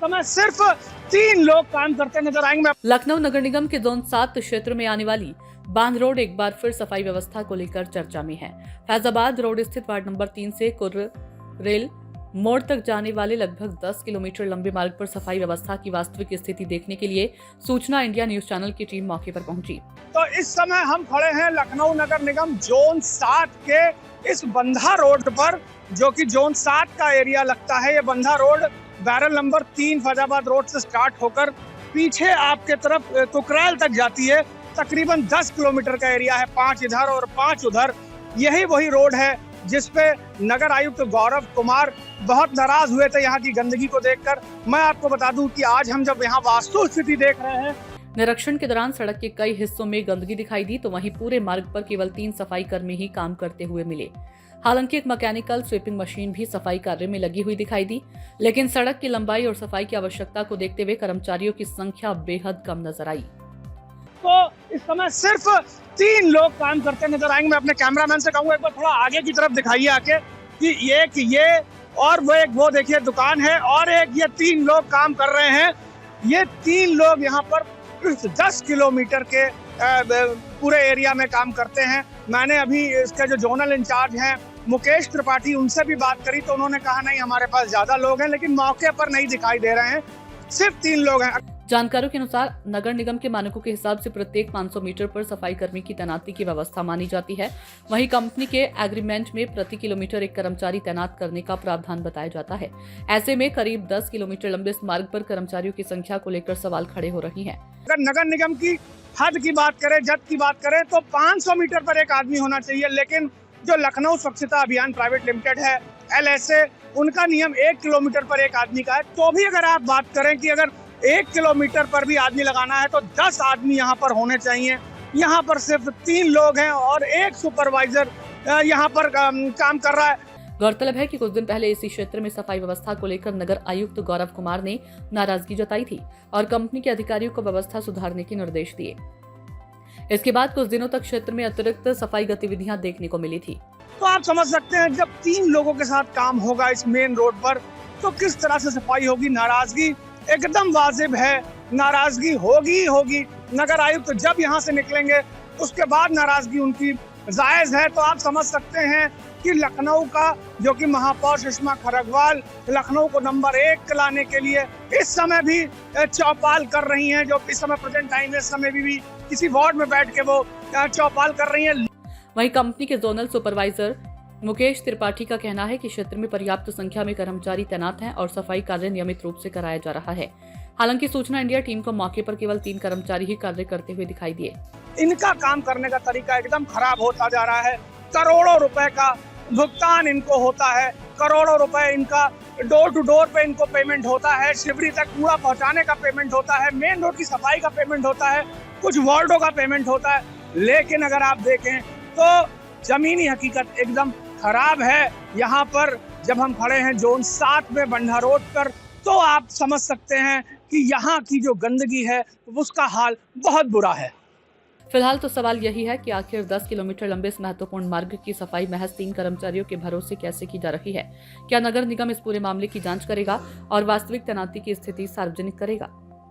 समय सिर्फ 3 लोग काम करते नजर आएंगे। लखनऊ नगर निगम के जोन 7 क्षेत्र में आने वाली बांध रोड एक बार फिर सफाई व्यवस्था को लेकर चर्चा में है। फैजाबाद रोड स्थित वार्ड नंबर 3 से कुर्र रेल मोड़ तक जाने वाले लगभग 10 किलोमीटर लंबे मार्ग पर सफाई व्यवस्था की वास्तविक स्थिति देखने के लिए सूचना इंडिया न्यूज चैनल की टीम मौके पर पहुंची। तो इस समय हम खड़े हैं लखनऊ नगर निगम जोन 7 के इस बंधा रोड पर, जो कि जोन 7 का एरिया लगता है। ये बंधा road barrel number 3 Faizabad road से स्टार्ट होकर पीछे आपके तरफ कुकराल तक जाती है। तकरीबन 10 किलोमीटर का एरिया है, 5 इधर और 5 उधर। यही वही रोड है जिस पे नगर आयुक्त गौरव कुमार बहुत नाराज हुए थे यहाँ की गंदगी को देखकर। मैं आपको बता दूं कि आज हम जब यहाँ वास्तु स्थिति देख रहे हैं, निरीक्षण के दौरान सड़क के कई हिस्सों में गंदगी दिखाई दी, तो वहीं पूरे मार्ग पर केवल 3 सफाई कर्मी ही काम करते हुए मिले। हालांकि एक मैकेनिकल स्वीपिंग मशीन भी सफाई कार्य में लगी हुई दिखाई दी, लेकिन सड़क की लंबाई और सफाई की आवश्यकता को देखते हुए कर्मचारियों की संख्या बेहद कम नजर आई। तो इस समय सिर्फ 3 लोग काम करते नजर आएंगे। मैं अपने कैमरामैन से कहूंगा एक बार थोड़ा आगे की तरफ दिखाइए आके कि ये और वो देखिए दुकान है, और एक ये 3 लोग काम कर रहे हैं। ये 3 लोग यहाँ पर 10 किलोमीटर के पूरे एरिया में काम करते हैं। मैंने अभी इसके जो जोनल इंचार्ज हैं मुकेश त्रिपाठी, उनसे भी बात करी तो उन्होंने कहा नहीं, हमारे पास ज्यादा लोग हैं, लेकिन मौके पर नहीं दिखाई दे रहे हैं, सिर्फ 3 लोग हैं। जानकारों के अनुसार नगर निगम के मानकों के हिसाब से प्रत्येक 500 मीटर पर सफाई कर्मी की तैनाती की व्यवस्था मानी जाती है। वहीं कंपनी के एग्रीमेंट में प्रति किलोमीटर एक कर्मचारी तैनात करने का प्रावधान बताया जाता है। ऐसे में करीब 10 किलोमीटर लंबे इस मार्ग पर कर्मचारियों की संख्या को लेकर सवाल खड़े हो रही हैं। अगर नगर निगम की हद की बात करें, जद की बात करें, तो 500 मीटर पर एक आदमी होना चाहिए, लेकिन जो लखनऊ स्वच्छता अभियान प्राइवेट लिमिटेड है, LSA, उनका नियम 1 किलोमीटर पर एक आदमी का है। तो भी अगर आप बात करें कि अगर 1 किलोमीटर पर भी आदमी लगाना है तो 10 आदमी यहाँ पर होने चाहिए। यहाँ पर सिर्फ 3 लोग हैं और एक सुपरवाइजर यहाँ पर काम कर रहा है। गौरतलब है कि कुछ दिन पहले इसी क्षेत्र में सफाई व्यवस्था को लेकर नगर आयुक्त गौरव कुमार ने नाराजगी जताई थी और कंपनी के अधिकारियों को व्यवस्था सुधारने के निर्देश दिए। इसके बाद कुछ दिनों तक क्षेत्र में अतिरिक्त सफाई गतिविधियां देखने को मिली थी। तो आप समझ सकते हैं जब 3 लोगों के साथ काम होगा इस मेन रोड पर तो किस तरह से सफाई होगी। नाराजगी एकदम वाजिब है, नाराजगी होगी। नगर आयुक्त जब यहाँ से निकलेंगे उसके बाद नाराजगी उनकी जायज है। तो आप समझ सकते हैं कि लखनऊ का जो कि महापौर सुषमा खरगवाल लखनऊ को नंबर 1 लाने के लिए इस समय भी चौपाल कर रही हैं। जो इस समय प्रेजेंट टाइम, इस समय भी किसी वार्ड में बैठ के वो चौपाल कर रही हैं। वहीं कंपनी के जोनल सुपरवाइजर मुकेश त्रिपाठी का कहना है कि क्षेत्र में पर्याप्त संख्या में कर्मचारी तैनात हैं और सफाई कार्य नियमित रूप से कराया जा रहा है। हालांकि सूचना इंडिया टीम को मौके पर केवल 3 कर्मचारी ही कार्य करते हुए दिखाई दिए। इनका काम करने का तरीका एकदम खराब होता जा रहा है। करोड़ों रुपए का भुगतान इनको होता है, करोड़ों रुपए इनका डोर टू डोर पे इनको पेमेंट होता है, शिवरी तक कूड़ा पहुंचाने का पेमेंट होता है, मेन रोड की सफाई का पेमेंट होता है, कुछ वार्डों का पेमेंट होता है। लेकिन अगर आप देखें तो जमीनी हकीकत एकदम खराब है। यहाँ पर जब हम खड़े हैं जोन 7 में बंधा रोड पर, तो आप समझ सकते हैं कि यहाँ की जो गंदगी है उसका हाल बहुत बुरा है। फिलहाल तो सवाल यही है कि आखिर 10 किलोमीटर लंबे इस महत्वपूर्ण मार्ग की सफाई महज 3 कर्मचारियों के भरोसे कैसे की जा रही है। क्या नगर निगम इस पूरे मामले की जांच करेगा और वास्तविक तैनाती की स्थिति सार्वजनिक करेगा?